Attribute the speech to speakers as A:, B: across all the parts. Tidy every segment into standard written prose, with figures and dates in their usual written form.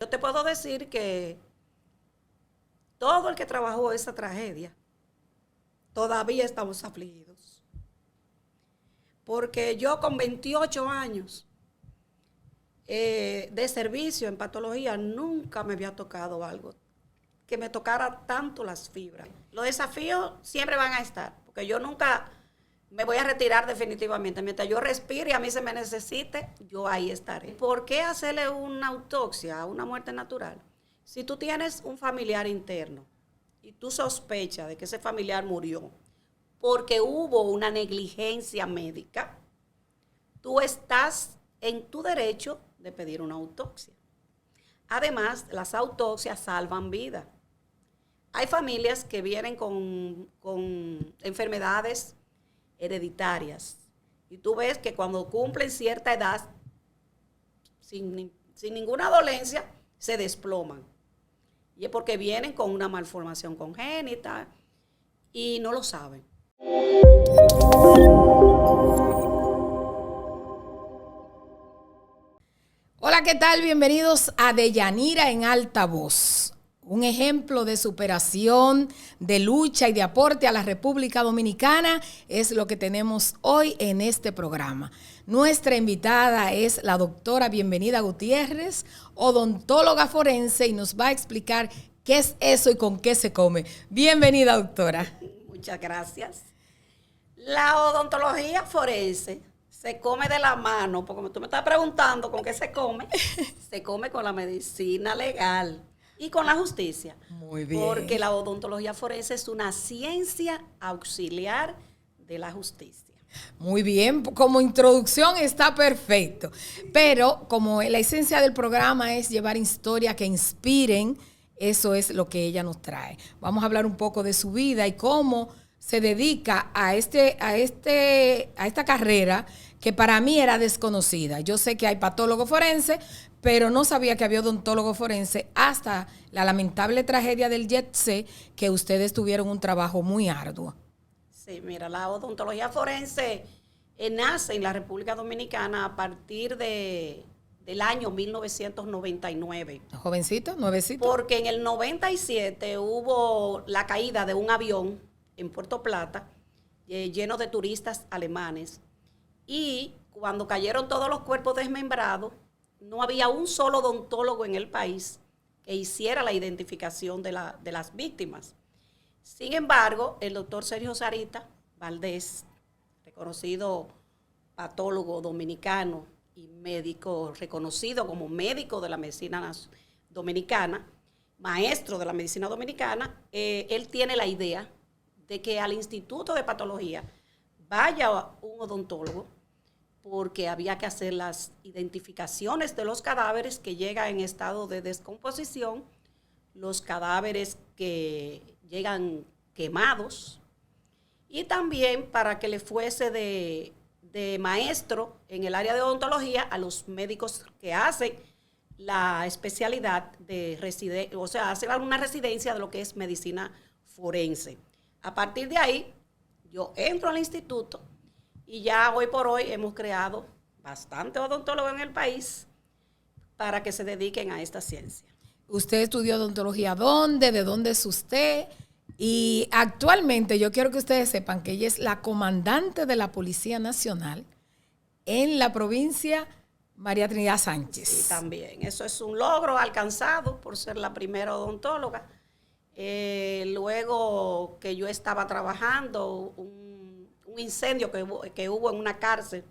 A: Yo te puedo decir que todo el que trabajó esa tragedia, todavía estamos afligidos. Porque yo con 28 años de servicio en patología, nunca me había tocado algo que me tocara tanto las fibras. Los desafíos siempre van a estar, porque yo nunca me voy a retirar definitivamente. Mientras yo respire y a mí se me necesite, yo ahí estaré. ¿Por qué hacerle una autopsia a una muerte natural? Si tú tienes un familiar interno y tú sospechas de que ese familiar murió porque hubo una negligencia médica, tú estás en tu derecho de pedir una autopsia. Además, las autopsias salvan vidas. Hay familias que vienen con enfermedades hereditarias y tú ves que cuando cumplen cierta edad, sin ninguna dolencia, se desploman. Y es porque vienen con una malformación congénita y no lo saben.
B: Hola, ¿qué tal? Bienvenidos a Deyanira en Alta Voz. Un ejemplo de superación, de lucha y de aporte a la República Dominicana es lo que tenemos hoy en este programa. Nuestra invitada es la doctora Bienvenida Gutiérrez, odontóloga forense, y nos va a explicar qué es eso y con qué se come. Bienvenida, doctora.
A: Muchas gracias. La odontología forense se come de la mano, porque como tú me estás preguntando con qué se come con la medicina legal y con la justicia.
B: Muy bien.
A: Porque la odontología forense es una ciencia auxiliar de la justicia.
B: Muy bien, como introducción está perfecto. Pero como la esencia del programa es llevar historias que inspiren, eso es lo que ella nos trae. Vamos a hablar un poco de su vida y cómo se dedica a esta carrera que para mí era desconocida. Yo sé que hay patólogo forense, pero no sabía que había odontólogo forense hasta la lamentable tragedia del Jet C, que ustedes tuvieron un trabajo muy arduo.
A: Sí, mira, la odontología forense nace en la República Dominicana a partir del año 1999.
B: Jovencito, nuevecito.
A: Porque en el 97 hubo la caída de un avión en Puerto Plata lleno de turistas alemanes. Y cuando cayeron todos los cuerpos desmembrados, no había un solo odontólogo en el país que hiciera la identificación de las víctimas. Sin embargo, el doctor Sergio Sarita Valdés, reconocido patólogo dominicano y médico, reconocido como médico de la medicina dominicana, maestro de la medicina dominicana, él tiene la idea de que al Instituto de Patología vaya un odontólogo, porque había que hacer las identificaciones de los cadáveres que llegan en estado de descomposición, los cadáveres que llegan quemados, y también para que le fuese de maestro en el área de odontología a los médicos que hacen la especialidad de residencia, o sea, hacen alguna residencia de lo que es medicina forense. A partir de ahí, yo entro al instituto y ya hoy por hoy hemos creado bastante odontólogos en el país para que se dediquen a esta ciencia.
B: ¿Usted estudió odontología dónde? ¿De dónde es usted? Y actualmente yo quiero que ustedes sepan que ella es la comandante de la Policía Nacional en la provincia María Trinidad Sánchez.
A: Sí, también. Eso es un logro alcanzado por ser la primera odontóloga. Luego que yo estaba trabajando, un incendio que hubo en una cárcel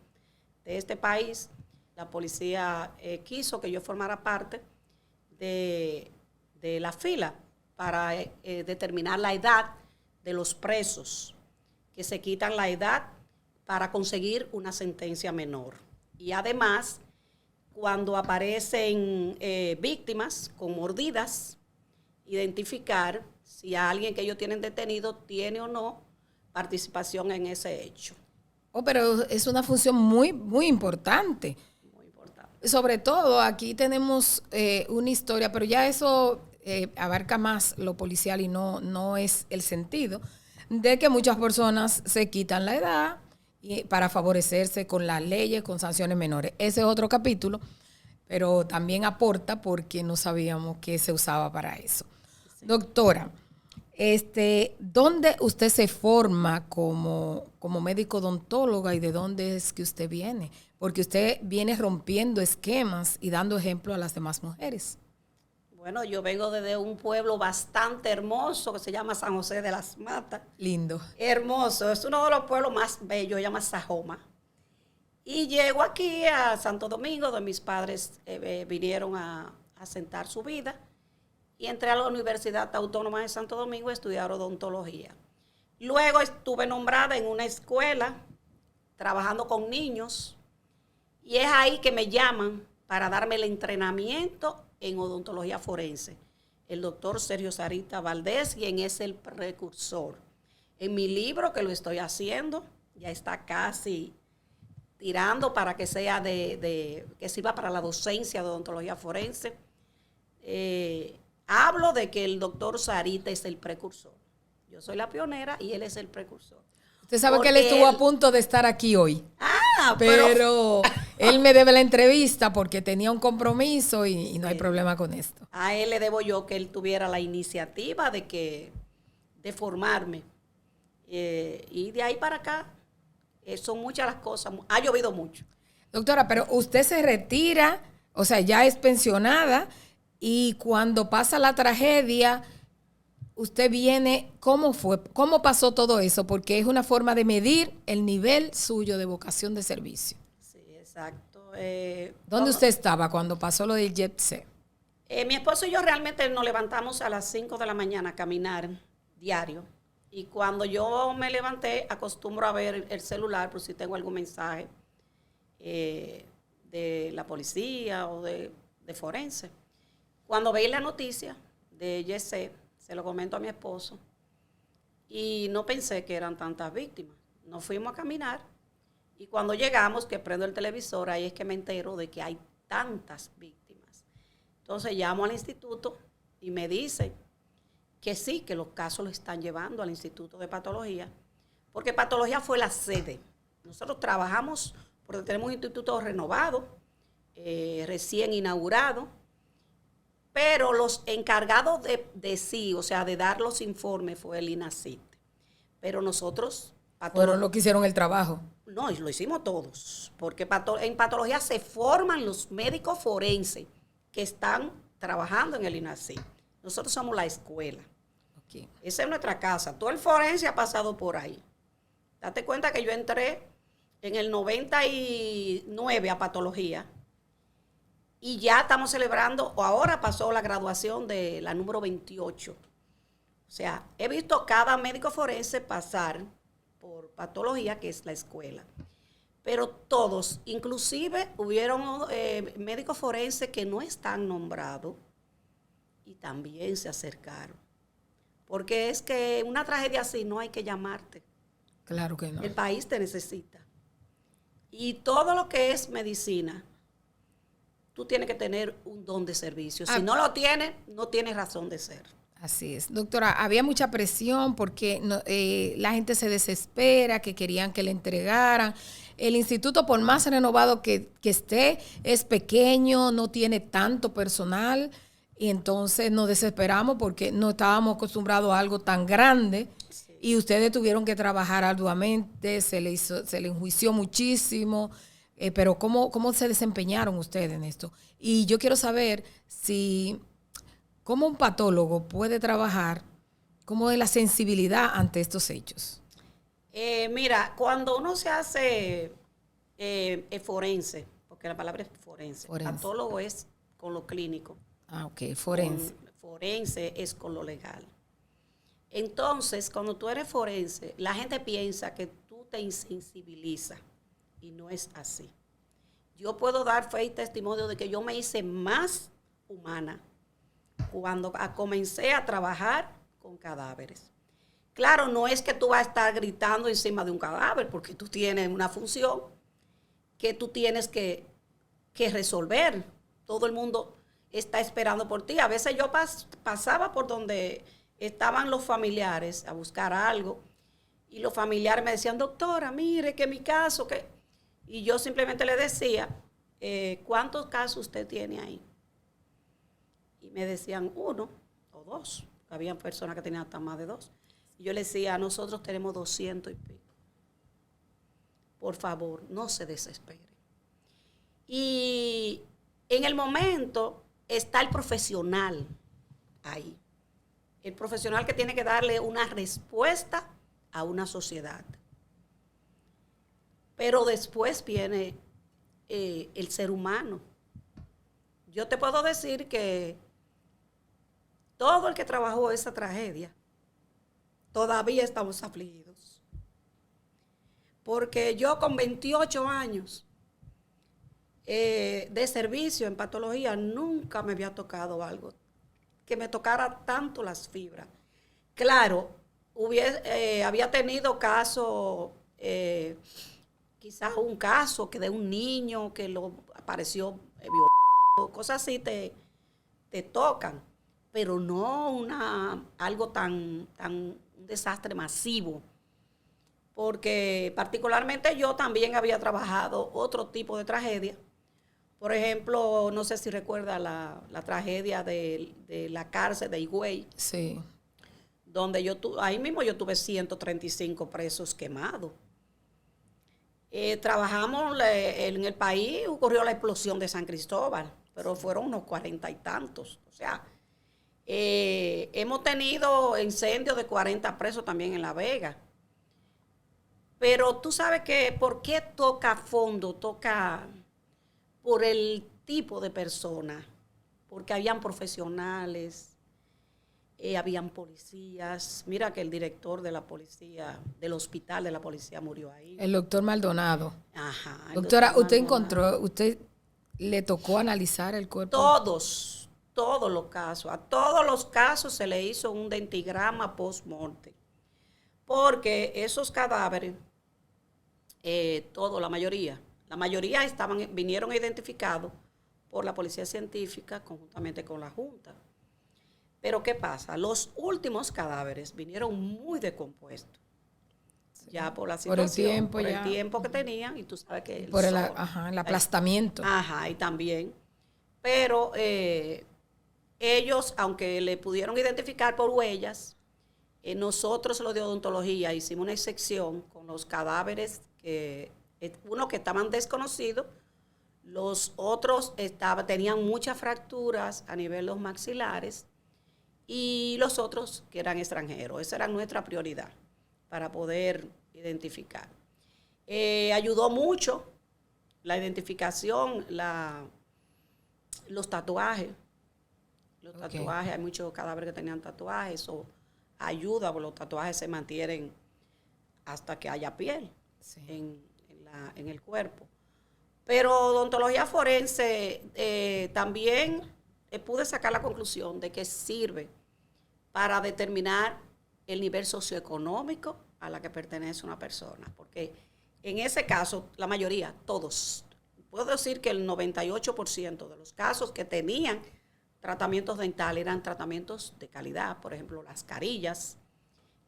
A: de este país, la policía quiso que yo formara parte de la fila para determinar la edad de los presos, que se quitan la edad para conseguir una sentencia menor. Y además, cuando aparecen víctimas con mordidas, identificar si alguien que ellos tienen detenido tiene o no participación en ese hecho.
B: Oh, pero es una función muy, muy importante.
A: Muy importante.
B: Sobre todo, aquí tenemos una historia, pero ya eso abarca más lo policial y no es el sentido de que muchas personas se quitan la edad para favorecerse con las leyes, con sanciones menores. Ese es otro capítulo. pero también aporta porque no sabíamos que se usaba para eso. Sí. Doctora, ¿dónde usted se forma como médico odontóloga y de dónde es que usted viene? Porque usted viene rompiendo esquemas y dando ejemplo a las demás mujeres.
A: Bueno, yo vengo desde un pueblo bastante hermoso que se llama San José de las Matas.
B: Lindo.
A: Hermoso, es uno de los pueblos más bellos, se llama Sajoma. Y llego aquí a Santo Domingo, donde mis padres vinieron a asentar su vida. Y entré a la Universidad Autónoma de Santo Domingo a estudiar odontología. Luego estuve nombrada en una escuela, trabajando con niños. Y es ahí que me llaman para darme el entrenamiento en odontología forense. El doctor Sergio Sarita Valdés, quien es el precursor. En mi libro, que lo estoy haciendo, ya está casi tirando para que sea que sirva para la docencia de odontología forense. Hablo de que el doctor Sarita es el precursor. Yo soy la pionera y él es el precursor.
B: Usted sabe que él estuvo a punto de estar aquí hoy.
A: Pero
B: él me debe la entrevista porque tenía un compromiso y no hay problema con esto.
A: A él le debo yo que él tuviera la iniciativa de formarme. Y de ahí para acá, son muchas las cosas. Ha llovido mucho.
B: Doctora, pero usted se retira, o sea, ya es pensionada, y cuando pasa la tragedia, usted viene, ¿cómo fue? ¿Cómo pasó todo eso? Porque es una forma de medir el nivel suyo de vocación de servicio.
A: Sí, exacto.
B: ¿Dónde usted estaba cuando pasó lo del Jet C?
A: Mi esposo y yo realmente nos levantamos a las 5 de la mañana a caminar diario. Y cuando yo me levanté, acostumbro a ver el celular por si tengo algún mensaje de la policía o de forense. Cuando veí la noticia de Jet C, se lo comento a mi esposo y no pensé que eran tantas víctimas. Nos fuimos a caminar y cuando llegamos, que prendo el televisor, ahí es que me entero de que hay tantas víctimas. Entonces llamo al instituto y me dicen que sí, que los casos los están llevando al Instituto de Patología, porque Patología fue la sede. Nosotros trabajamos porque tenemos un instituto renovado, recién inaugurado, pero los encargados de sí, o sea, de dar los informes, fue el INACIT. Pero nosotros...
B: Fueron los que hicieron el trabajo.
A: No, lo hicimos todos, porque en patología se forman los médicos forenses que están trabajando en el INACIT. Nosotros somos la escuela. Okay. Esa es nuestra casa. Todo el forense ha pasado por ahí. Date cuenta que yo entré en el 99 a patología. Y ya estamos celebrando, o ahora pasó la graduación de la número 28. O sea, he visto cada médico forense pasar por patología, que es la escuela. Pero todos, inclusive hubieron médicos forenses que no están nombrados y también se acercaron. Porque es que una tragedia así no hay que llamarte.
B: Claro que no.
A: El país te necesita. Y todo lo que es medicina, tú tienes que tener un don de servicio. Si no lo tienes, no tienes razón de ser.
B: Así es. Doctora, había mucha presión porque la gente se desespera, que querían que le entregaran. El instituto, por más renovado que esté, es pequeño, no tiene tanto personal. Y entonces nos desesperamos porque no estábamos acostumbrados a algo tan grande. Sí. Y ustedes tuvieron que trabajar arduamente, se le enjuició muchísimo. Pero ¿cómo se desempeñaron ustedes en esto? Y yo quiero saber cómo un patólogo puede trabajar, cómo es la sensibilidad ante estos hechos.
A: Mira, cuando uno se hace forense, porque la palabra es forense, patólogo es con lo clínico.
B: Ah, ok, forense.
A: Forense es con lo legal. Entonces, cuando tú eres forense, la gente piensa que tú te insensibilizas. Y no es así. Yo puedo dar fe y testimonio de que yo me hice más humana cuando comencé a trabajar con cadáveres. Claro, no es que tú vas a estar gritando encima de un cadáver, porque tú tienes una función que tú tienes que resolver. Todo el mundo está esperando por ti. A veces yo pasaba por donde estaban los familiares a buscar algo y los familiares me decían, doctora, mire que mi caso, que... Y yo simplemente le decía, ¿cuántos casos usted tiene ahí? Y me decían 1 o 2. Había personas que tenían hasta más de 2. Y yo les decía, nosotros tenemos 200 y pico. Por favor, no se desesperen. Y en el momento está el profesional ahí. El profesional que tiene que darle una respuesta a una sociedad. Pero después viene el ser humano. Yo te puedo decir que todo el que trabajó esa tragedia, todavía estamos afligidos. Porque yo con 28 años de servicio en patología, nunca me había tocado algo que me tocara tanto las fibras. Claro, había tenido casos, quizás un caso que de un niño que lo apareció violado, cosas así te tocan, pero no algo tan un desastre masivo. Porque particularmente yo también había trabajado otro tipo de tragedia. Por ejemplo, no sé si recuerda la tragedia de la cárcel de Higüey.
B: Sí.
A: Donde ahí mismo yo tuve 135 presos quemados. Trabajamos en el país, ocurrió la explosión de San Cristóbal, pero fueron unos 40 y tantos. O sea, hemos tenido incendios de 40 presos también en La Vega. Pero tú sabes que, ¿por qué toca fondo? Toca por el tipo de persona. Porque habían profesionales, habían policías. Mira que el director de la policía, del hospital de la policía murió ahí.
B: El doctor Maldonado.
A: Ajá.
B: Doctora, ¿usted le tocó analizar el cuerpo?
A: Todos los casos. A todos los casos se le hizo un dentigrama post-mortem. Porque esos cadáveres, la mayoría vinieron identificados por la policía científica conjuntamente con la Junta. Pero ¿qué pasa? Los últimos cadáveres vinieron muy descompuestos. Sí. Ya por la situación, por el tiempo que tenían, y tú sabes que
B: el aplastamiento.
A: Y también. Pero ellos, aunque le pudieron identificar por huellas, nosotros los de odontología hicimos una excepción con los cadáveres, unos que estaban desconocidos, los otros tenían muchas fracturas a nivel de los maxilares, y los otros que eran extranjeros. Esa era nuestra prioridad para poder identificar. Ayudó mucho la identificación, los tatuajes. Los tatuajes, hay muchos cadáveres que tenían tatuajes, eso ayuda, porque los tatuajes se mantienen hasta que haya piel en el cuerpo. Pero odontología forense también pude sacar la conclusión de que sirve para determinar el nivel socioeconómico a la que pertenece una persona. Porque en ese caso, la mayoría, todos, puedo decir que el 98% de los casos que tenían tratamientos dentales eran tratamientos de calidad. Por ejemplo, las carillas,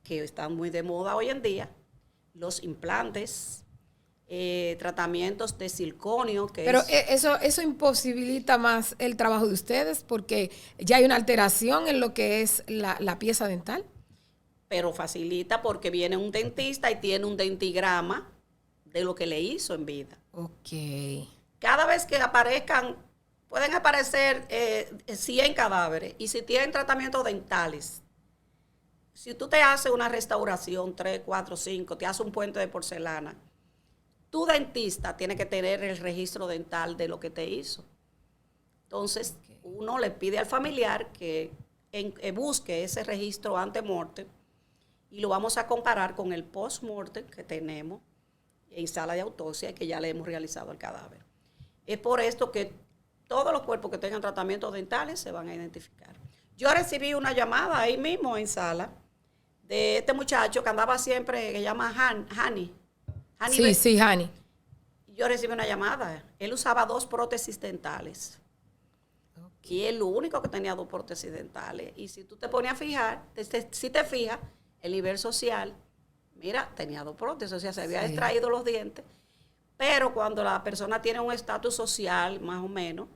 A: que están muy de moda hoy en día, los implantes, tratamientos de circonio.
B: Pero eso imposibilita más el trabajo de ustedes porque ya hay una alteración en lo que es la pieza dental.
A: Pero facilita porque viene un dentista y tiene un dentigrama de lo que le hizo en vida.
B: Ok.
A: Cada vez que pueden aparecer 100 cadáveres, y si tienen tratamientos dentales, si tú te haces una restauración, 3, 4, 5, te haces un puente de porcelana, tu dentista tiene que tener el registro dental de lo que te hizo. Entonces, uno le pide al familiar que busque ese registro ante mortem, y lo vamos a comparar con el post-mortem que tenemos en sala de autopsia, que ya le hemos realizado al cadáver. Es por esto que todos los cuerpos que tengan tratamientos dentales se van a identificar. Yo recibí una llamada ahí mismo en sala de este muchacho que andaba siempre, que llama Hani.
B: Sí, Hani.
A: Yo recibí una llamada. Él usaba 2 prótesis dentales. Okay. Y él lo único que tenía 2 prótesis dentales. Y si tú te pones a fijar, si te fijas, el nivel social, mira, tenía 2 prótesis, o sea, se había extraído los dientes. Pero cuando la persona tiene un estatus social, más o menos,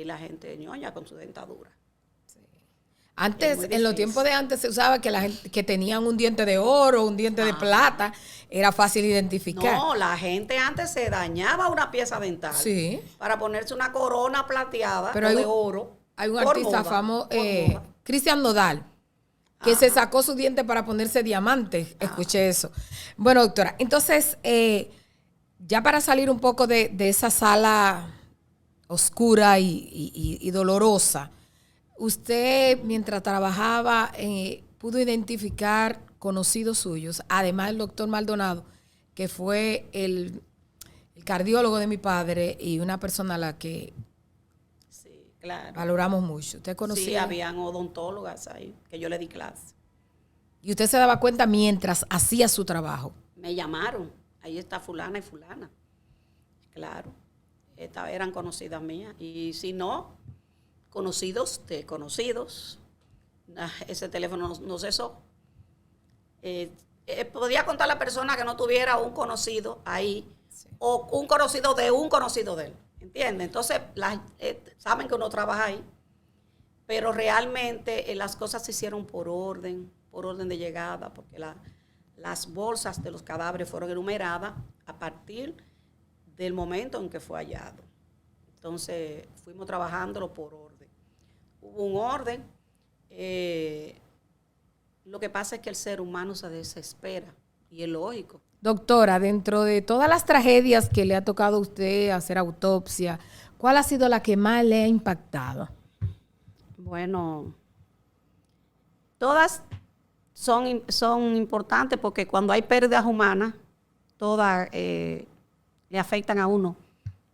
A: la gente ñoña con su dentadura.
B: Antes, en los tiempos de antes se usaba que la gente que tenían un diente de oro, un diente de plata, era fácil identificar.
A: No, la gente antes se dañaba una pieza dental para ponerse una corona plateada o de oro.
B: Hay un artista famoso, Cristian Nodal, que se sacó su diente para ponerse diamantes. Escuché eso. Bueno, doctora, entonces, ya para salir un poco de esa sala oscura y dolorosa, usted, mientras trabajaba, pudo identificar conocidos suyos, además del doctor Maldonado, que fue el cardiólogo de mi padre y una persona a la que valoramos mucho. ¿Usted conocía?
A: Sí, habían odontólogas ahí, que yo le di clase.
B: ¿Y usted se daba cuenta mientras hacía su trabajo?
A: Me llamaron, ahí está fulana y fulana. Claro, eran conocidas mías. Y si no, conocidos de conocidos. Ese teléfono no cesó. Podía contar la persona que no tuviera un conocido ahí, o un conocido de él. ¿Entiendes? Entonces, saben que uno trabaja ahí, pero realmente las cosas se hicieron por orden de llegada, porque las bolsas de los cadáveres fueron enumeradas a partir del momento en que fue hallado. Entonces, fuimos trabajándolo por orden. Hubo un orden. Lo que pasa es que el ser humano se desespera, y es lógico.
B: Doctora, dentro de todas las tragedias que le ha tocado a usted hacer autopsia, ¿cuál ha sido la que más le ha impactado?
A: Bueno, todas son importantes porque cuando hay pérdidas humanas, todas le afectan a uno,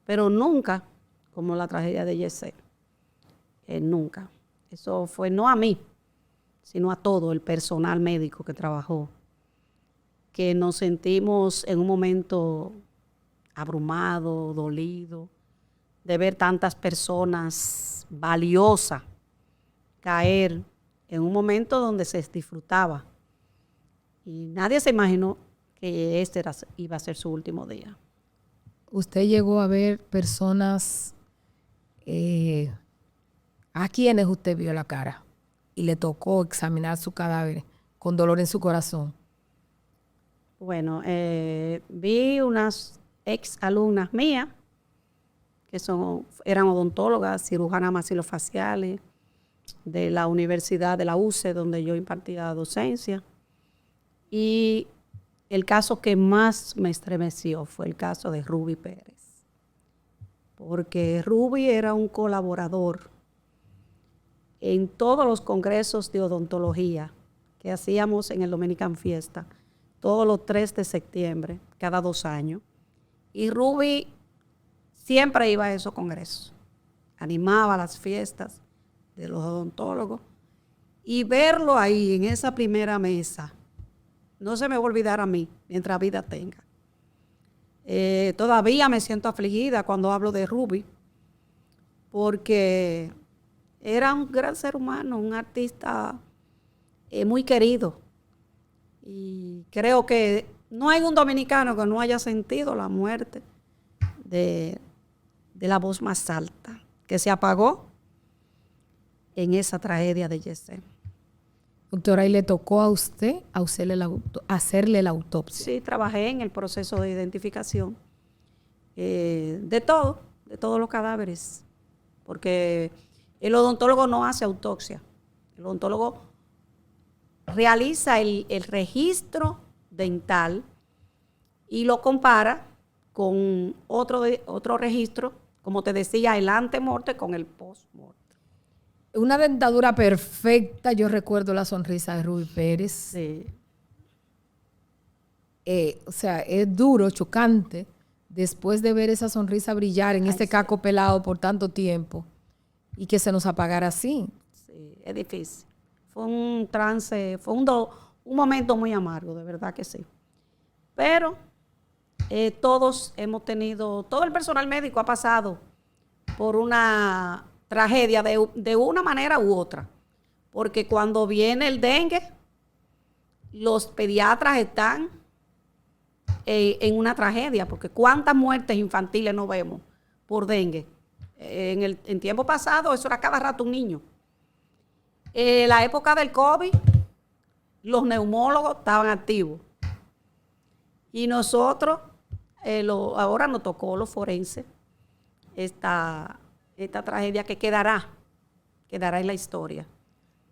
A: pero nunca como la tragedia de Yesé. Nunca. Eso fue no a mí, sino a todo el personal médico que trabajó, que nos sentimos en un momento abrumado, dolido, de ver tantas personas valiosas caer en un momento donde se disfrutaba. Y nadie se imaginó que iba a ser su último día.
B: ¿Usted llegó a ver personas a quienes usted vio la cara y le tocó examinar su cadáver con dolor en su corazón?
A: Bueno, vi unas ex alumnas mías que eran odontólogas, cirujanas maxilofaciales de la Universidad de la UCE, donde yo impartía docencia. Y el caso que más me estremeció fue el caso de Ruby Pérez, porque Ruby era un colaborador en todos los congresos de odontología que hacíamos en el Dominican Fiesta, todos los 3 de septiembre, cada 2 años. Y Ruby siempre iba a esos congresos, animaba las fiestas de los odontólogos. Y verlo ahí, en esa primera mesa, no se me va a olvidar a mí, mientras vida tenga. Todavía me siento afligida cuando hablo de Ruby, porque era un gran ser humano, un artista muy querido. Y creo que no hay un dominicano que no haya sentido la muerte de la voz más alta, que se apagó en esa tragedia de Yesé.
B: Doctora, ¿y le tocó a usted hacerle la autopsia?
A: Sí, trabajé en el proceso de identificación de todos los cadáveres, porque el odontólogo no hace autopsia. El odontólogo realiza el registro dental y lo compara con otro registro, como te decía, el antemorte con el postmorte.
B: Una dentadura perfecta. Yo recuerdo la sonrisa de Ruby Pérez.
A: Sí.
B: O sea, es duro, chocante, después de ver esa sonrisa brillar en este caco pelado por tanto tiempo y que se nos apagara así.
A: Sí, es difícil. Fue un trance, fue un momento muy amargo, de verdad que sí. Pero todos hemos tenido, todo el personal médico ha pasado por una tragedia de una manera u otra. Porque cuando viene el dengue, los pediatras están en una tragedia, porque cuántas muertes infantiles no vemos por dengue. En tiempo pasado eso era cada rato un niño. La época del COVID, los neumólogos estaban activos. Y nosotros, ahora nos tocó los forenses, esta tragedia que quedará en la historia.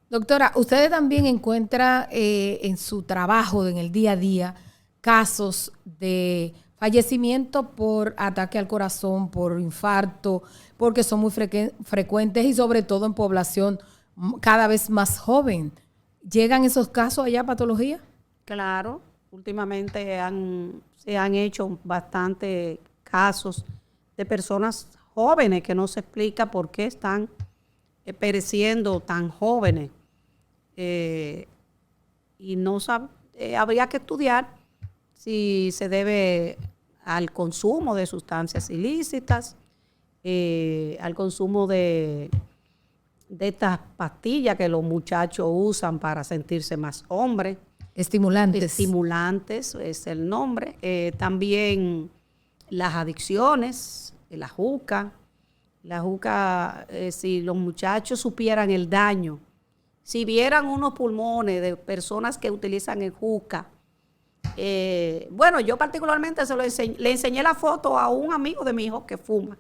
B: Doctora, ¿usted también encuentra en su trabajo, en el día a día, casos de fallecimiento por ataque al corazón, por infarto, porque son muy frecuentes y sobre todo en población cada vez más joven? ¿Llegan esos casos allá a patología?
A: Claro, últimamente se han hecho bastantes casos de personas jóvenes que no se explica por qué están pereciendo tan jóvenes. Y no habría que estudiar si se debe al consumo de sustancias ilícitas, al consumo de estas pastillas que los muchachos usan para sentirse más hombres.
B: Estimulantes.
A: Estimulantes es el nombre. También las adicciones, la juca. La juca, si los muchachos supieran el daño, si vieran unos pulmones de personas que utilizan el juca. Bueno, yo particularmente le enseñé la foto a un amigo de mi hijo que fuma.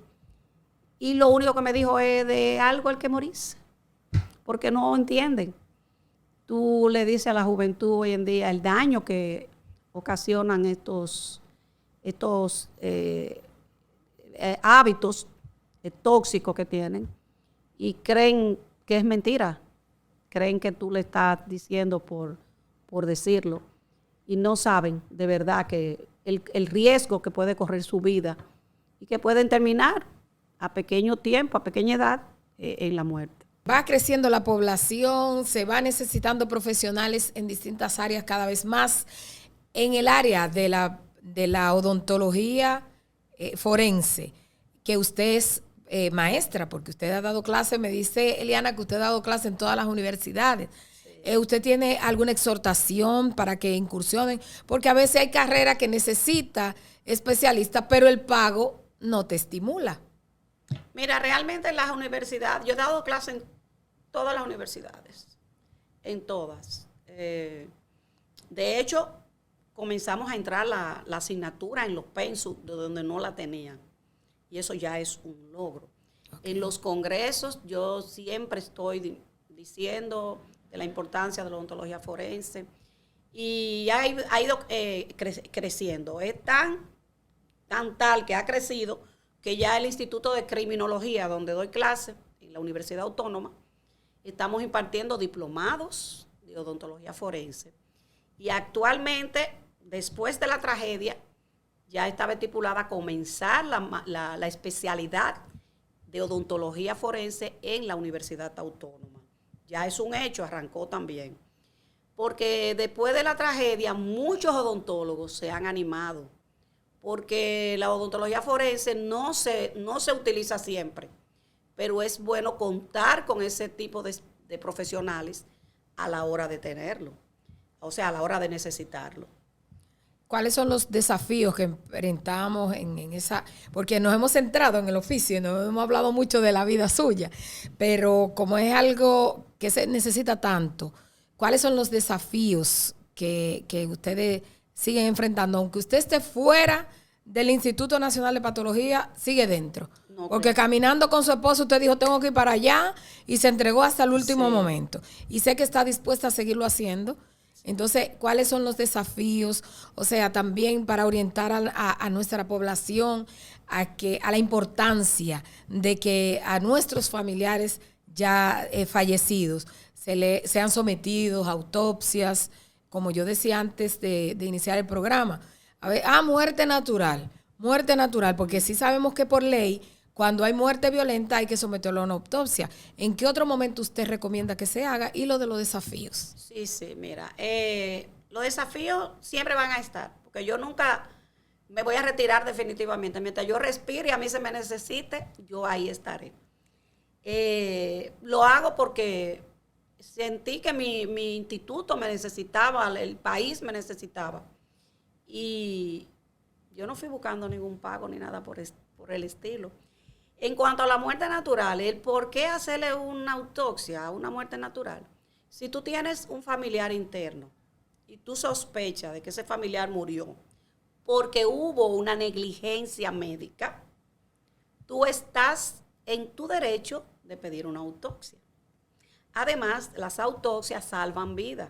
A: Y lo único que me dijo es de algo el que morirse. Porque no entienden. Tú le dices a la juventud hoy en día el daño que ocasionan estos hábitos tóxicos que tienen y creen que es mentira. Creen que tú le estás diciendo por decirlo y no saben de verdad que el riesgo que puede correr su vida y que pueden terminar a pequeño tiempo, a pequeña edad, en la muerte.
B: Va creciendo la población, se va necesitando profesionales en distintas áreas cada vez más. En el área de la odontología forense, que usted es maestra, porque usted ha dado clases, me dice Eliana que usted ha dado clases en todas las universidades. Sí. ¿Usted tiene alguna exhortación para que incursionen? Porque a veces hay carreras que necesita especialistas, pero el pago no te estimula.
A: Mira, realmente en las universidades, yo he dado clases en todas las universidades, en todas. De hecho, comenzamos a entrar la asignatura en los pensus de donde no la tenían. Y eso ya es un logro. Okay. En los congresos yo siempre estoy diciendo de la importancia de la odontología forense y ha ido creciendo. Es tan tal que ha crecido que ya el Instituto de Criminología, donde doy clases, en la Universidad Autónoma, estamos impartiendo diplomados de odontología forense. Y actualmente, después de la tragedia, ya estaba estipulada comenzar la especialidad de odontología forense en la Universidad Autónoma. Ya es un hecho, arrancó también. Porque después de la tragedia, muchos odontólogos se han animado, porque la odontología forense no se utiliza siempre, pero es bueno contar con ese tipo de profesionales a la hora de tenerlo, o sea, a la hora de necesitarlo.
B: ¿Cuáles son los desafíos que enfrentamos en esa? Porque nos hemos centrado en el oficio, no hemos hablado mucho de la vida suya, pero como es algo que se necesita tanto, ¿cuáles son los desafíos que ustedes siguen enfrentando? Aunque usted esté fuera del Instituto Nacional de Patología, sigue dentro. No, porque caminando con su esposo usted dijo, tengo que ir para allá, y se entregó hasta el último momento. Y sé que está dispuesta a seguirlo haciendo. Entonces, ¿cuáles son los desafíos? O sea, también para orientar a nuestra población a la importancia de que a nuestros familiares ya fallecidos sean sometidos a autopsias, como yo decía antes de iniciar el programa. A ver, muerte natural, porque sí sabemos que por ley, cuando hay muerte violenta hay que someterlo a una autopsia. ¿En qué otro momento usted recomienda que se haga? Y lo de los desafíos.
A: Sí, mira, los desafíos siempre van a estar, porque yo nunca me voy a retirar definitivamente. Mientras yo respire y a mí se me necesite, yo ahí estaré. Lo hago porque sentí que mi instituto me necesitaba, el país me necesitaba. Y Yo no fui buscando ningún pago ni nada por el estilo. En cuanto a la muerte natural, el por qué hacerle una autopsia a una muerte natural. Si tú tienes un familiar interno y tú sospechas de que ese familiar murió porque hubo una negligencia médica, tú estás en tu derecho de pedir una autopsia. Además, las autopsias salvan vidas.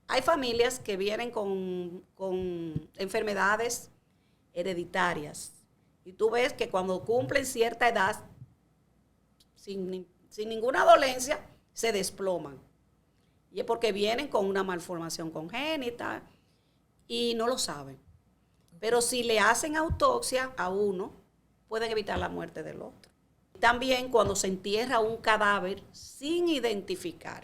A: Hay familias que vienen con enfermedades hereditarias y tú ves que cuando cumplen cierta edad, sin ninguna dolencia, se desploman. Y es porque vienen con una malformación congénita y no lo saben. Pero si le hacen autopsia a uno, pueden evitar la muerte del otro. También cuando se entierra un cadáver sin identificar.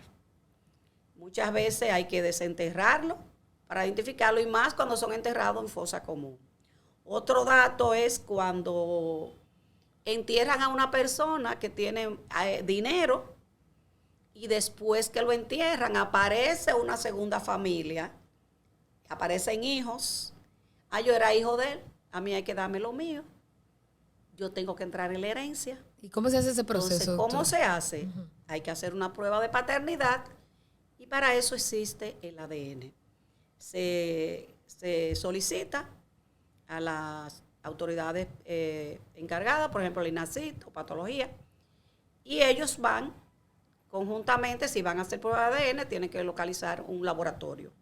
A: Muchas veces hay que desenterrarlo para identificarlo y más cuando son enterrados en fosa común. Otro dato es cuando entierran a una persona que tiene dinero y después que lo entierran aparece una segunda familia, aparecen hijos. Yo era hijo de él, a mí hay que darme lo mío. Yo tengo que entrar en la herencia.
B: ¿Y cómo se hace ese proceso?
A: Entonces, ¿cómo se hace? Hay que hacer una prueba de paternidad y para eso existe el ADN. Se solicita a las autoridades encargadas, por ejemplo, el INACIT o patología, y ellos van conjuntamente, si van a hacer prueba de ADN, tienen que localizar un laboratorio.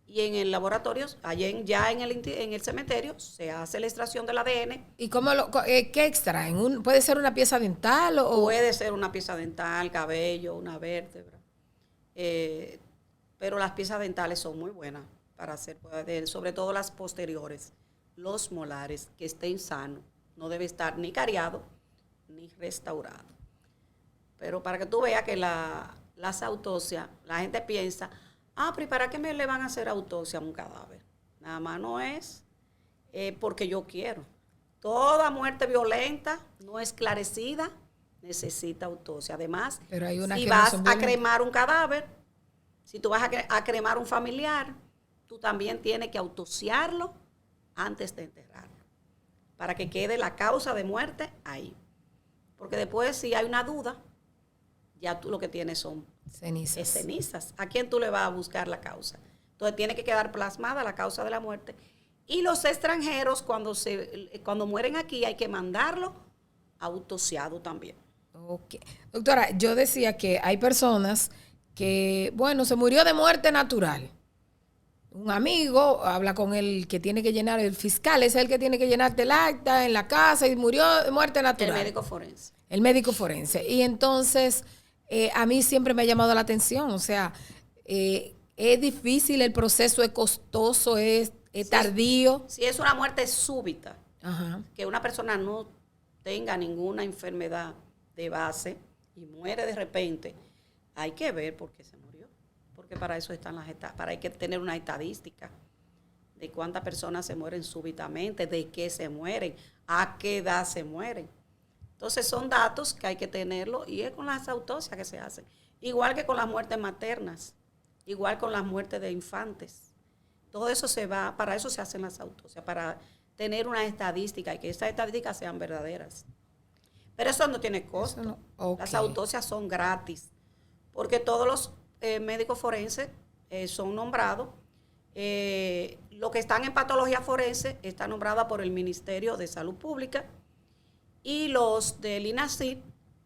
A: Y en el laboratorio, allá en el cementerio, se hace la extracción del ADN.
B: ¿Y qué extraen? ¿Puede ser una pieza dental?
A: Puede ser una pieza dental, cabello, una vértebra. Pero las piezas dentales son muy buenas para hacer pruebas de ADN, sobre todo las posteriores, los molares, que estén sanos. No debe estar ni cariado ni restaurado. Pero para que tú veas que las autopsias, la gente piensa, pero ¿y para qué le van a hacer autopsia a un cadáver? Nada más no es porque yo quiero. Toda muerte violenta no esclarecida necesita autopsia. Además, si vas a cremar un cadáver, si tú vas a cremar un familiar, tú también tienes que autopsiarlo antes de enterrarlo, para que quede la causa de muerte ahí. Porque después, si hay una duda, ya tú lo que tienes son cenizas. ¿A quién tú le vas a buscar la causa? Entonces tiene que quedar plasmada la causa de la muerte. Y los extranjeros, cuando mueren aquí, hay que mandarlo autopsiado también.
B: Ok. Doctora, yo decía que hay personas que, se murió de muerte natural. Un amigo habla con el que tiene que llenar, el fiscal es el que tiene que llenarte el acta en la casa y murió de muerte natural.
A: El médico forense.
B: El médico forense. Y entonces, a mí siempre me ha llamado la atención, o sea, es difícil el proceso, es costoso, es tardío.
A: Si es una muerte súbita,
B: ajá,
A: que una persona no tenga ninguna enfermedad de base y muere de repente, hay que ver por qué se murió. Porque para eso están hay que tener una estadística de cuántas personas se mueren súbitamente, de qué se mueren, a qué edad se mueren. Entonces son datos que hay que tenerlo y es con las autopsias que se hacen. Igual que con las muertes maternas, igual con las muertes de infantes. Todo eso para eso se hacen las autopsias, para tener una estadística y que esas estadísticas sean verdaderas. Pero eso no tiene costo.
B: No, okay.
A: Las autopsias son gratis, porque todos los médicos forenses son nombrados. Los que están en patología forense están nombrados por el Ministerio de Salud Pública y los del INACID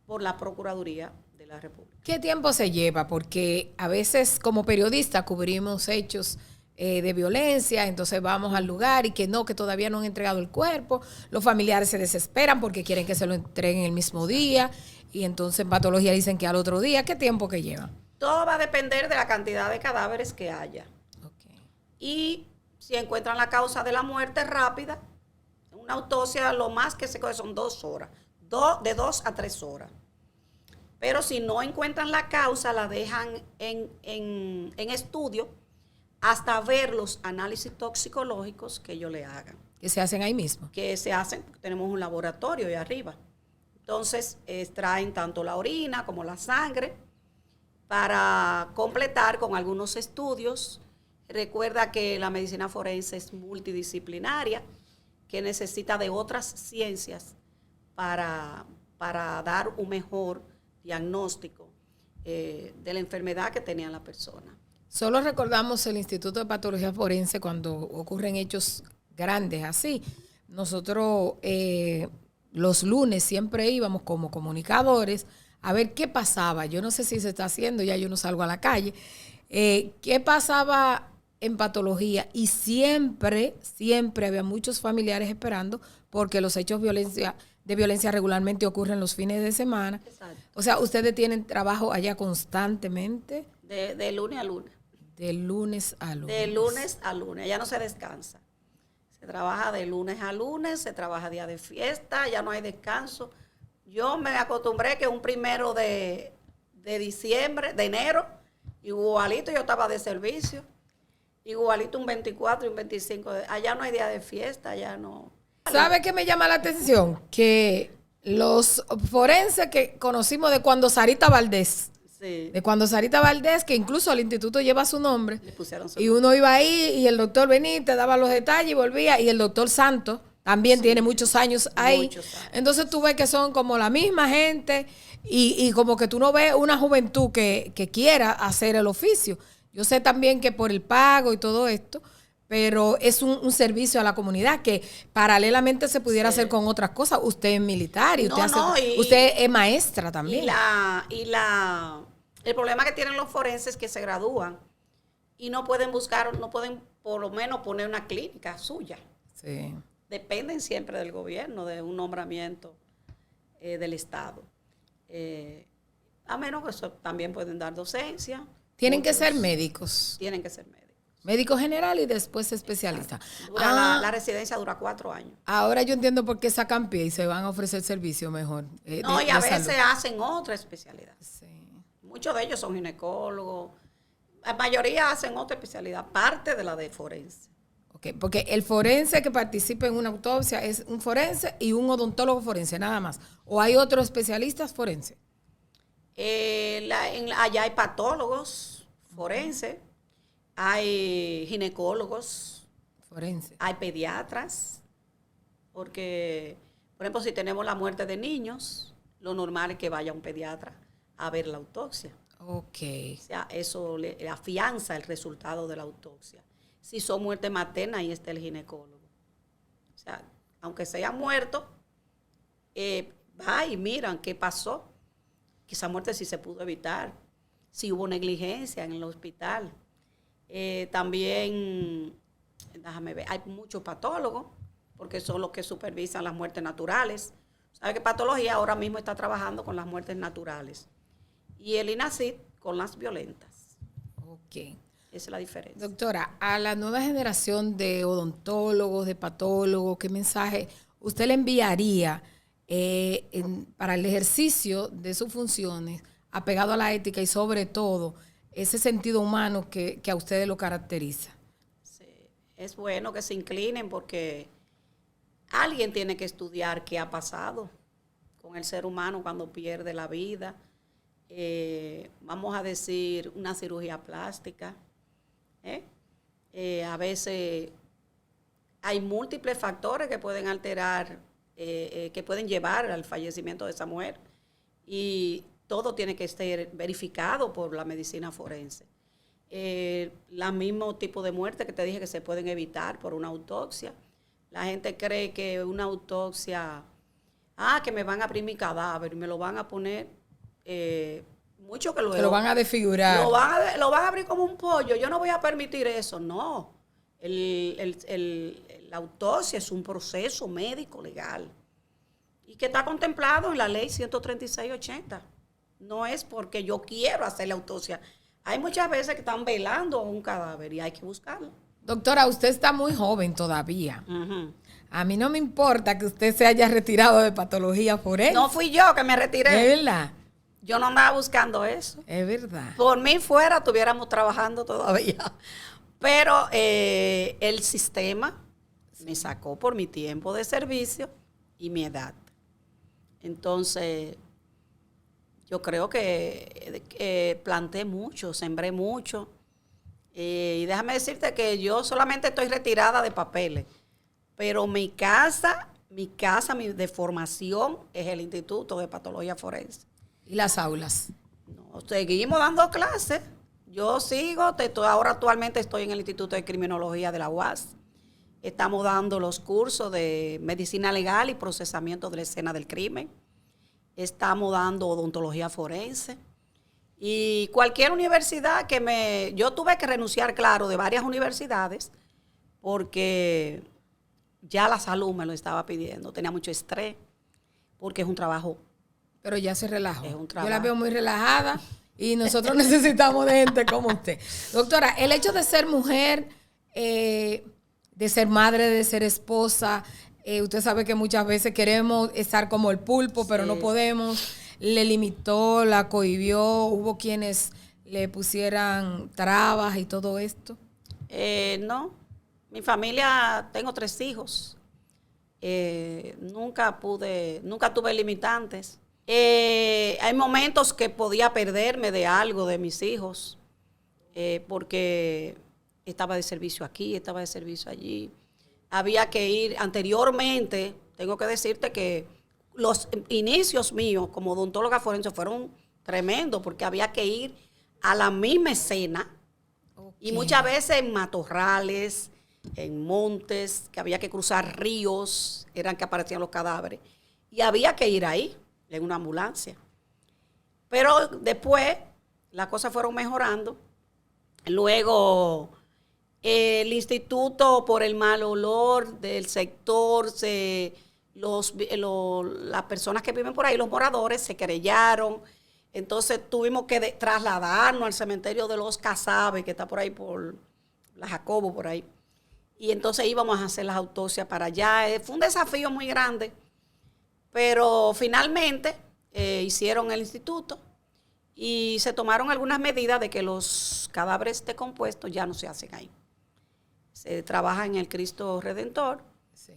A: por la Procuraduría de la República.
B: ¿Qué tiempo se lleva? Porque a veces como periodistas cubrimos hechos de violencia, entonces vamos al lugar y que todavía no han entregado el cuerpo, los familiares se desesperan porque quieren que se lo entreguen el mismo día y entonces en patología dicen que al otro día. ¿Qué tiempo que lleva?
A: Todo va a depender de la cantidad de cadáveres que haya.
B: Okay.
A: Y si encuentran la causa de la muerte rápida, una autopsia lo más que se coge son 2 horas, de 2 a 3 horas. Pero si no encuentran la causa, la dejan en estudio hasta ver los análisis toxicológicos que ellos le hagan.
B: ¿Que se hacen ahí mismo?
A: Que se hacen, tenemos un laboratorio ahí arriba. Entonces, extraen tanto la orina como la sangre para completar con algunos estudios Recuerda que la medicina forense es multidisciplinaria, que necesita de otras ciencias para dar un mejor diagnóstico de la enfermedad que tenía la persona.
B: Solo recordamos el Instituto de Patología Forense cuando ocurren hechos grandes así. Nosotros los lunes siempre íbamos como comunicadores a ver qué pasaba. Yo no sé si se está haciendo, ya yo no salgo a la calle. ¿Qué pasaba en patología? Y siempre había muchos familiares esperando porque los hechos de violencia regularmente ocurren los fines de semana.
A: Exacto.
B: O sea, ustedes tienen trabajo allá constantemente.
A: De lunes a lunes.
B: De lunes a lunes.
A: De lunes a lunes. Ya no se descansa. Se trabaja de lunes a lunes, se trabaja día de fiesta, ya no hay descanso. Yo me acostumbré que un 1 de enero, igualito yo estaba de servicio. Igualito un 24 y un 25. Allá no hay día de fiesta, allá no.
B: ¿Sabe qué me llama la atención? Que los forenses que conocimos de cuando Sarita Valdés, que incluso el instituto lleva su nombre,
A: Le pusieron su
B: y
A: nombre.
B: uno iba ahí y el doctor venía, te daba los detalles y volvía, y el doctor Santos también tiene muchos años ahí.
A: Muchos años.
B: Entonces tú ves que son como la misma gente y como que tú no ves una juventud que quiera hacer el oficio. Yo sé también que por el pago y todo esto, pero es un servicio a la comunidad que paralelamente se pudiera hacer con otras cosas. Usted es militar y usted es maestra también.
A: El problema que tienen los forenses es que se gradúan y no pueden por lo menos poner una clínica suya.
B: Sí.
A: Dependen siempre del gobierno, de un nombramiento del Estado. A menos que eso también pueden dar docencia.
B: Tienen que ser médicos.
A: Tienen que ser médicos.
B: Médico general y después especialista.
A: La residencia dura 4 años.
B: Ahora yo entiendo por qué sacan pie y se van a ofrecer servicio mejor.
A: Y a veces hacen otra especialidad.
B: Sí.
A: Muchos de ellos son ginecólogos. La mayoría hacen otra especialidad, aparte de la de forense.
B: Okay, porque el forense que participa en una autopsia es un forense y un odontólogo forense, nada más. ¿O hay otros especialistas forenses?
A: Allá hay patólogos forenses, hay ginecólogos,
B: forense,
A: hay pediatras, porque, por ejemplo, si tenemos la muerte de niños, lo normal es que vaya un pediatra a ver la autopsia.
B: Ok.
A: O sea, eso le afianza el resultado de la autopsia. Si son muertes maternas, ahí está el ginecólogo. O sea, aunque sea muerto, va y miran qué pasó. Que esa muerte sí se pudo evitar. Si hubo negligencia en el hospital. También, déjame ver, hay muchos patólogos, porque son los que supervisan las muertes naturales. ¿Sabe que patología ahora mismo está trabajando con las muertes naturales? Y el INACID con las violentas.
B: Ok.
A: Esa es la diferencia.
B: Doctora, a la nueva generación de odontólogos, de patólogos, ¿qué mensaje usted le enviaría para el ejercicio de sus funciones, apegado a la ética y sobre todo ese sentido humano que a ustedes lo caracteriza?
A: Sí, es bueno que se inclinen porque alguien tiene que estudiar qué ha pasado con el ser humano cuando pierde la vida. Vamos a decir, una cirugía plástica. A veces hay múltiples factores que pueden alterar, que pueden llevar al fallecimiento de esa mujer, y todo tiene que ser verificado por la medicina forense. El mismo tipo de muerte que te dije que se pueden evitar por una autopsia. La gente cree que una autopsia, que me van a abrir mi cadáver y me lo van a poner, mucho que luego.
B: Que lo van a desfigurar.
A: Lo van a abrir como un pollo. Yo no voy a permitir eso, no. La autopsia es un proceso médico legal y que está contemplado en la ley 136/80. No es porque yo quiero hacer la autopsia. Hay muchas veces que están velando un cadáver y hay que buscarlo.
B: Doctora, usted está muy joven todavía.
A: Uh-huh.
B: A mí no me importa que usted se haya retirado de patología forense.
A: No fui yo que me retiré.
B: Es verdad.
A: Yo no andaba buscando eso.
B: Es verdad.
A: Por mí fuera estuviéramos trabajando todavía. Pero el sistema me sacó por mi tiempo de servicio y mi edad. Entonces, yo creo que planté mucho, sembré mucho. Y déjame decirte que yo solamente estoy retirada de papeles, pero mi de formación es el Instituto de Patología Forense.
B: ¿Y las aulas?
A: No, seguimos dando clases. Yo sigo, ahora actualmente estoy en el Instituto de Criminología de la UAS. Estamos dando los cursos de medicina legal y procesamiento de la escena del crimen. Estamos dando odontología forense. Y cualquier universidad yo tuve que renunciar, claro, de varias universidades, porque ya la salud me lo estaba pidiendo. Tenía mucho estrés, porque es un trabajo.
B: Pero ya se relajó.
A: Es un
B: Yo
A: trabajo.
B: la veo muy relajada y nosotros necesitamos de gente como usted. Doctora, el hecho de ser mujer, de ser madre, de ser esposa, usted sabe que muchas veces queremos estar como el pulpo, pero no podemos. Le limitó, la cohibió, hubo quienes le pusieran trabas y todo esto.
A: No, mi familia, tengo 3 hijos. Nunca tuve limitantes. Hay momentos que podía perderme de algo de mis hijos, porque estaba de servicio aquí, estaba de servicio allí. Había que ir anteriormente, tengo que decirte que los inicios míos como odontóloga forense fueron tremendos, porque había que ir a la misma escena, y muchas veces en matorrales, en montes, que había que cruzar ríos, eran que aparecían los cadáveres, y había que ir ahí en una ambulancia. Pero después las cosas fueron mejorando. Luego el instituto, por el mal olor del sector, las personas que viven por ahí, los moradores, se querellaron. Entonces tuvimos que trasladarnos al cementerio de los Casabes, que está por ahí por la Jacobo, por ahí. Y entonces íbamos a hacer las autopsias para allá. Fue un desafío muy grande, pero finalmente hicieron el instituto y se tomaron algunas medidas de que los cadáveres decompuestos ya no se hacen ahí. Se trabaja en el Cristo Redentor. Sí.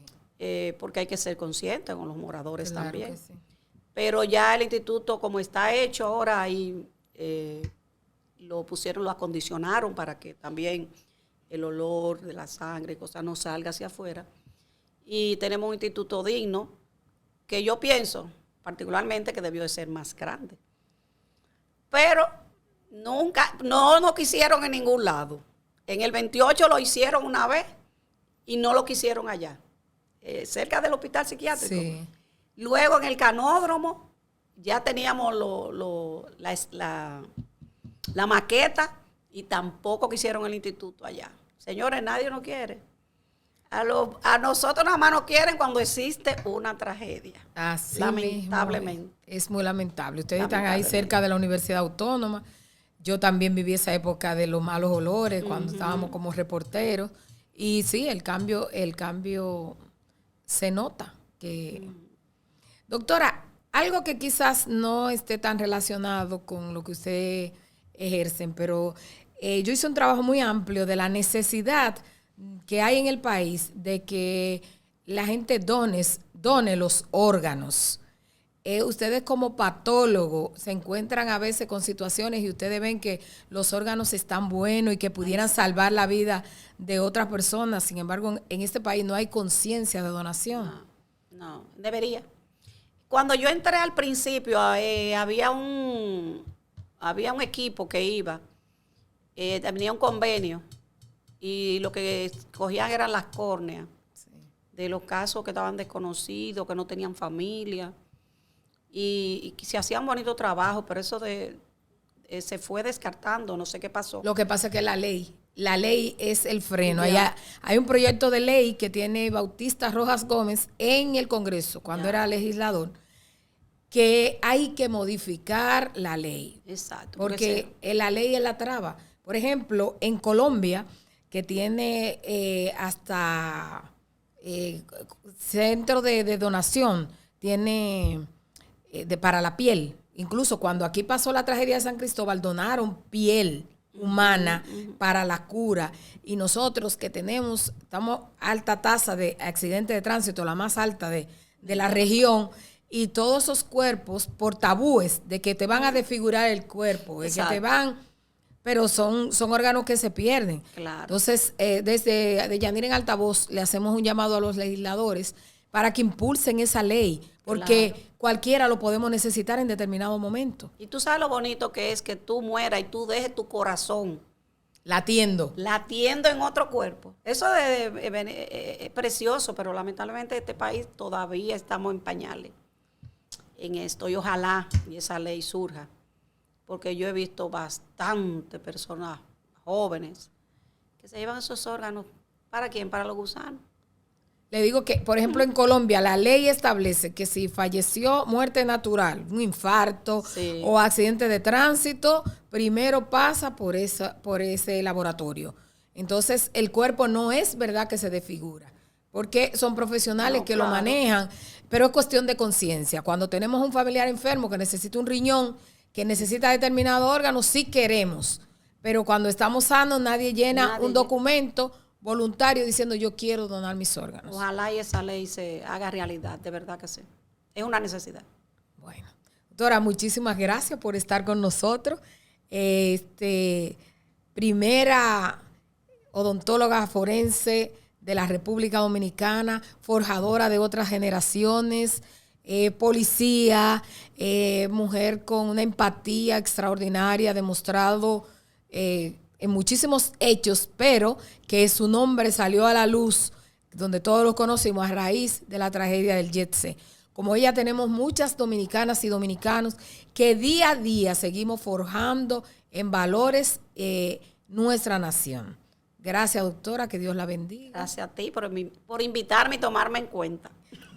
A: Porque hay que ser consciente con los moradores, claro, también. Sí. Pero ya el instituto, como está hecho ahora, ahí lo acondicionaron para que también el olor de la sangre y cosas no salga hacia afuera. Y tenemos un instituto digno, que yo pienso particularmente que debió de ser más grande. Pero nunca, no nos quisieron en ningún lado. En el 28 lo hicieron una vez y no lo quisieron allá. Cerca del hospital psiquiátrico. Sí. Luego en el canódromo ya teníamos la maqueta y tampoco quisieron el instituto allá. Señores, nadie nos quiere. A nosotros nada más nos quieren cuando existe una tragedia.
B: Así
A: lamentablemente.
B: Es muy lamentable. Ustedes están ahí cerca de la Universidad Autónoma. Yo también viví esa época de los malos olores cuando estábamos como reporteros. Y sí, el cambio se nota. Doctora, algo que quizás no esté tan relacionado con lo que ustedes ejercen, pero yo hice un trabajo muy amplio de la necesidad que hay en el país de que la gente done los órganos. Ustedes como patólogos se encuentran a veces con situaciones y ustedes ven que los órganos están buenos y que pudieran salvar la vida de otras personas. Sin embargo, en este país no hay conciencia de donación.
A: No, debería. Cuando yo entré al principio, había un equipo que iba, tenía un convenio, y lo que cogían eran las córneas, sí, de los casos que estaban desconocidos, que no tenían familia, y se hacían bonito trabajo, pero eso se fue descartando, no sé qué pasó.
B: Lo que pasa es que la ley es el freno. Hay un proyecto de ley que tiene Bautista Rojas Gómez en el Congreso, cuando era legislador, que hay que modificar la ley.
A: Exacto.
B: Porque la ley es la traba. Por ejemplo, en Colombia, que tiene hasta centro de donación, tiene para la piel. Incluso cuando aquí pasó la tragedia de San Cristóbal, donaron piel humana para la cura. Y nosotros que estamos alta tasa de accidentes de tránsito, la más alta de la región, y todos esos cuerpos por tabúes de que te van a desfigurar el cuerpo, de que te van pero son órganos que se pierden.
A: Claro.
B: Entonces, desde Yanira en Altavoz le hacemos un llamado a los legisladores para que impulsen esa ley, porque cualquiera lo podemos necesitar en determinado momento.
A: Y tú sabes lo bonito que es que tú mueras y tú dejes tu corazón
B: latiendo
A: en otro cuerpo. Eso es precioso, pero lamentablemente en este país todavía estamos en pañales en esto. Y ojalá y esa ley surja, porque yo he visto bastante personas jóvenes que se llevan esos órganos. ¿Para quién? Para los gusanos.
B: Le digo que, por ejemplo, en Colombia la ley establece que si falleció muerte natural, un infarto o accidente de tránsito, primero pasa por ese laboratorio. Entonces, el cuerpo no es verdad que se desfigura, porque son profesionales que lo manejan, pero es cuestión de conciencia. Cuando tenemos un familiar enfermo que necesita un riñón, que necesita determinado órgano, sí queremos, pero cuando estamos sanos nadie llena un documento voluntario diciendo yo quiero donar mis órganos.
A: Ojalá y esa ley se haga realidad, de verdad que sí. Es una necesidad.
B: Bueno, doctora, muchísimas gracias por estar con nosotros. Primera odontóloga forense de la República Dominicana, forjadora de otras generaciones, policía, mujer con una empatía extraordinaria, demostrado en muchísimos hechos, pero que su nombre salió a la luz, donde todos lo conocimos a raíz de la tragedia del Jet Set. Como ella tenemos muchas dominicanas y dominicanos que día a día seguimos forjando en valores nuestra nación. Gracias, doctora, que Dios la bendiga.
A: Gracias a ti por invitarme y tomarme en cuenta.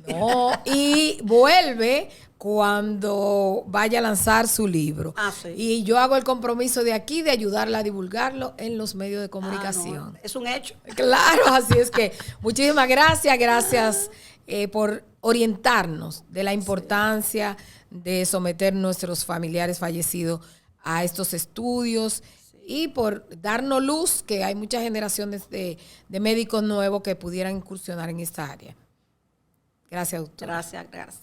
B: No, y vuelve cuando vaya a lanzar su libro.
A: Sí.
B: Y yo hago el compromiso de aquí de ayudarla a divulgarlo en los medios de comunicación.
A: No, es un hecho.
B: Claro, así es que muchísimas gracias por orientarnos de la importancia de someter nuestros familiares fallecidos a estos estudios y por darnos luz que hay muchas generaciones de médicos nuevos que pudieran incursionar en esta área. Gracias, doctora.
A: Gracias.